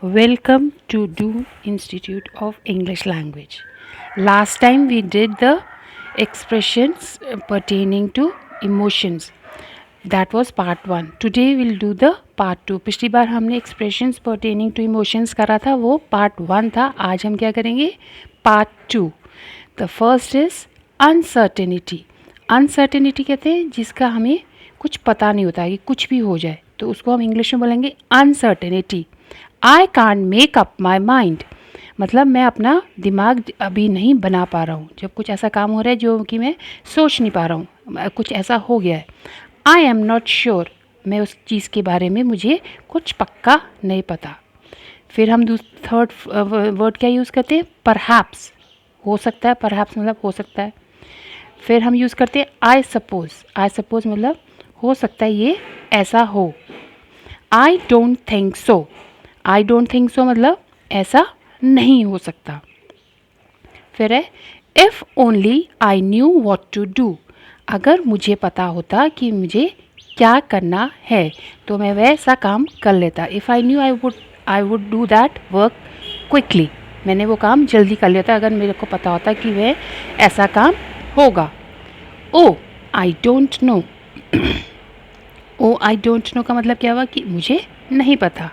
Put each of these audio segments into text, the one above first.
Welcome to Do Institute of English Language. Last time we did the expressions pertaining to emotions. That was part 1. Today we'll do the part 2. पिछली बार हमने expressions pertaining to emotions करा था, वो part 1 था. आज हम क्या करेंगे? Part 2. The first is uncertainty. Uncertainty कहते हैं जिसका हमें कुछ पता नहीं होता है कि कुछ भी हो जाए, तो उसको हम इंग्लिश में बोलेंगे uncertainty. I can't make up my mind, मतलब मैं अपना दिमाग अभी नहीं बना पा रहा हूँ. जब कुछ ऐसा काम हो रहा है जो कि मैं सोच नहीं पा रहा हूँ, कुछ ऐसा हो गया है. आई एम नॉट श्योर, मैं उस चीज़ के बारे में मुझे कुछ पक्का नहीं पता. फिर हम थर्ड वर्ड क्या यूज़ करते हैं? परहैप्स, हो सकता है. परहैप्स मतलब हो सकता है. फिर हम यूज़ करते हैं आई सपोज़. आई सपोज़ मतलब हो सकता है ये ऐसा हो. I don't think so. I don't think so मतलब ऐसा नहीं हो सकता. फिर है if only I knew what to do. अगर मुझे पता होता कि मुझे क्या करना है तो मैं वैसा काम कर लेता. If I knew I would do that work quickly. मैंने वो काम जल्दी कर लेता अगर मेरे को पता होता कि वह ऐसा काम होगा. Oh I don't know. Oh I don't know का मतलब क्या हुआ कि मुझे नहीं पता.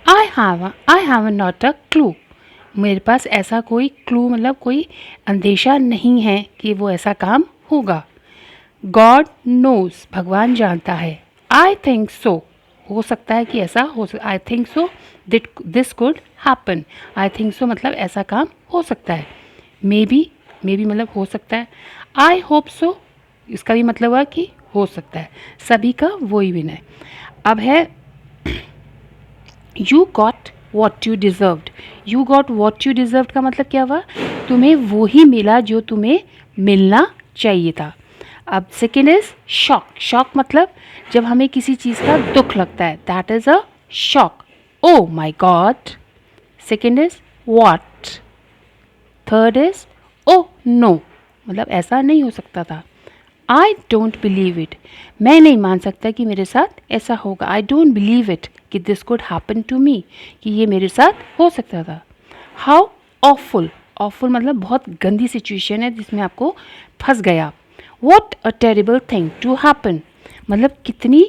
I have not a clue. मेरे पास ऐसा कोई क्लू मतलब कोई अंदेशा नहीं है कि वो ऐसा काम होगा. गॉड नोज, भगवान जानता है. आई थिंक सो, हो सकता है कि ऐसा हो. I think so this could happen. I think so मतलब ऐसा काम हो सकता है. मे बी मतलब हो सकता है. आई होप सो, इसका भी मतलब हुआ कि हो सकता है. सभी का वही विन है. अब है you got what you deserved. You got what you deserved का मतलब क्या हुआ? तुम्हें वो ही मिला जो तुम्हें मिलना चाहिए था. अब सेकेंड इज शॉक. शॉक मतलब जब हमें किसी चीज़ का दुख लगता है, that is a shock. Oh my God. Second is what. Third is oh no, मतलब ऐसा नहीं हो सकता था. आई डोंट बिलीव इट, मैं नहीं मान सकता कि मेरे साथ ऐसा होगा. आई डोंट बिलीव इट कि this could happen to me, कि ये मेरे साथ हो सकता था. How awful. ऑफुल मतलब बहुत गंदी सिचुएशन है जिसमें आपको फंस गया. What a terrible thing to happen, मतलब कितनी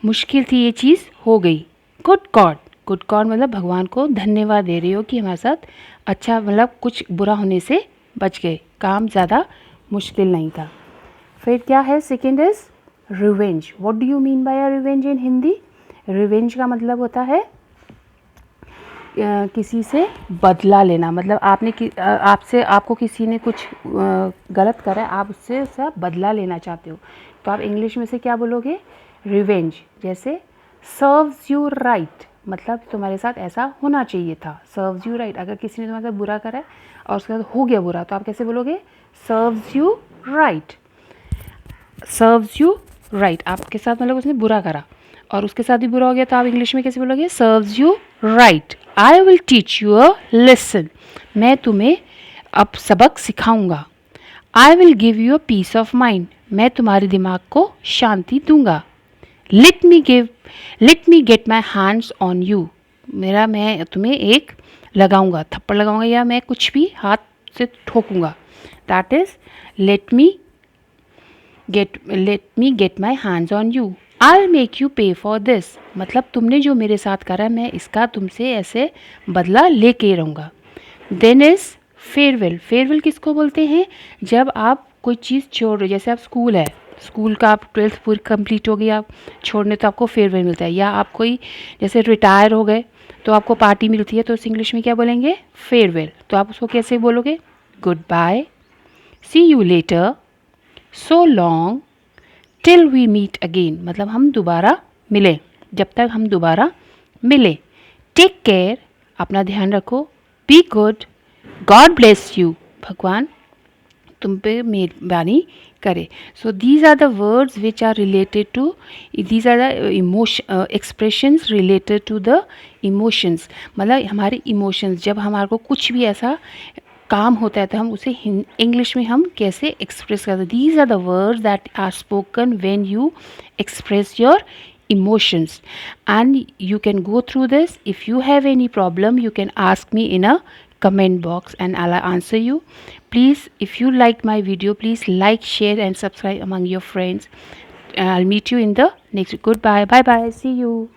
मुश्किल थी ये चीज़ हो गई. Good God. गुड गॉड मतलब भगवान को धन्यवाद दे रही हो कि हमारे साथ अच्छा, मतलब कुछ बुरा होने से बच गए, काम ज़्यादा मुश्किल नहीं था. फिर क्या है? Second is revenge. What do you mean by revenge in Hindi? Revenge का मतलब होता है किसी से बदला लेना. मतलब आपको किसी ने कुछ गलत करा है, आप उससे उसका बदला लेना चाहते हो, तो आप इंग्लिश में से क्या बोलोगे? रिवेंज. जैसे सर्व्स यू राइट, मतलब तुम्हारे साथ ऐसा होना चाहिए था. सर्व्स यू राइट, अगर किसी ने तुम्हारे साथ बुरा करा है और उसके साथ हो गया बुरा, तो आप कैसे बोलोगे? Serves you right. Serves you right, आपके साथ मतलब उसने बुरा करा और उसके साथ भी बुरा हो गया, तो आप इंग्लिश में कैसे बोलोगे? Serves you right. I will teach you a lesson, मैं तुम्हें अब सबक सिखाऊंगा. I will give you a piece of mind, मैं तुम्हारे दिमाग को शांति दूंगा. Let me get my hands on you, मैं तुम्हें एक लगाऊंगा, थप्पड़ लगाऊंगा, या मैं कुछ भी हाथ से ठोकूंगा. That is let me get my hands on you. I make you pay for this, मतलब तुमने जो मेरे साथ करा है मैं इसका तुमसे ऐसे बदला लेके रहूँगा. Then is farewell. फेयरवेल किसको बोलते हैं? जब आप कोई चीज़ छोड़ रहे, जैसे आप स्कूल का आप 12th पूरी कंप्लीट हो गई, आप छोड़ने तो आपको फेयरवेल मिलता है. या आप कोई जैसे रिटायर हो गए तो आपको पार्टी मिलती है, तो उस इंग्लिश में क्या बोलेंगे? फेयरवेल. तो आप उसको कैसे बोलोगे? Good bye, see you later, so long, till we meet again, मतलब हम दोबारा मिले, जब तक हम दोबारा मिले. टेक केयर, अपना ध्यान रखो. Be good, God bless you, भगवान तुम पे मेहरबानी करे. So these are the words which are related to, these are the emotion expressions related to the emotions. मतलब हमारे इमोशंस, जब हमारे को कुछ भी ऐसा काम होता है तो हम उसे इंग्लिश में हम कैसे एक्सप्रेस करते हैं. These are the words that are spoken when you express your emotions. And you can go through this. If you have any problem, you can ask me in a comment box and I'll answer you. Please, if you liked my video, please like, share and subscribe among your friends. I'll meet you in the next. Goodbye. Bye bye. See you.